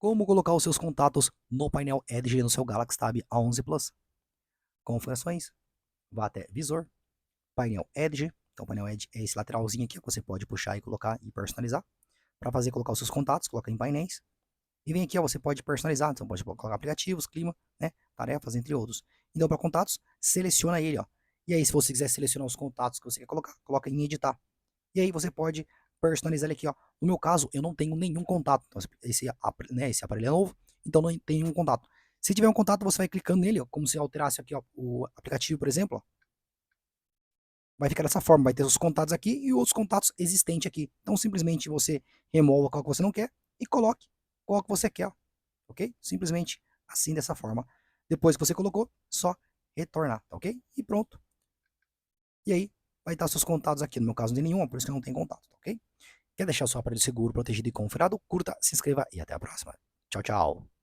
Como colocar os seus contatos no painel Edge no seu Galaxy Tab A11 Plus. Configurações, vá até Visor, painel Edge. Então, o painel Edge é esse lateralzinho aqui que você pode puxar e colocar e personalizar. Para fazer, colocar os seus contatos, colocar em painéis. E vem aqui, ó, você pode personalizar, então pode colocar aplicativos, clima, né, tarefas, entre outros. Então, para contatos, seleciona ele, ó. E aí, se você quiser selecionar os contatos que você quer colocar, coloca em editar. E aí você pode personalizar ele aqui, ó. No meu caso, eu não tenho nenhum contato. Então, esse aparelho é novo, então não tem nenhum contato. Se tiver um contato, você vai clicando nele, ó, como se alterasse aqui, ó, o aplicativo, por exemplo, ó. Vai ficar dessa forma, vai ter os contatos aqui e outros contatos existentes aqui. Então, simplesmente você remova qual que você não quer e coloque qual que você quer, ó, ok? Simplesmente assim, dessa forma. Depois que você colocou, só retornar, tá ok? E pronto. E aí, vai estar seus contatos aqui. No meu caso, não tem nenhum, por isso que eu não tenho contato, tá ok? Quer deixar o seu aparelho seguro, protegido e confiado? Curta, se inscreva e até a próxima. Tchau, tchau.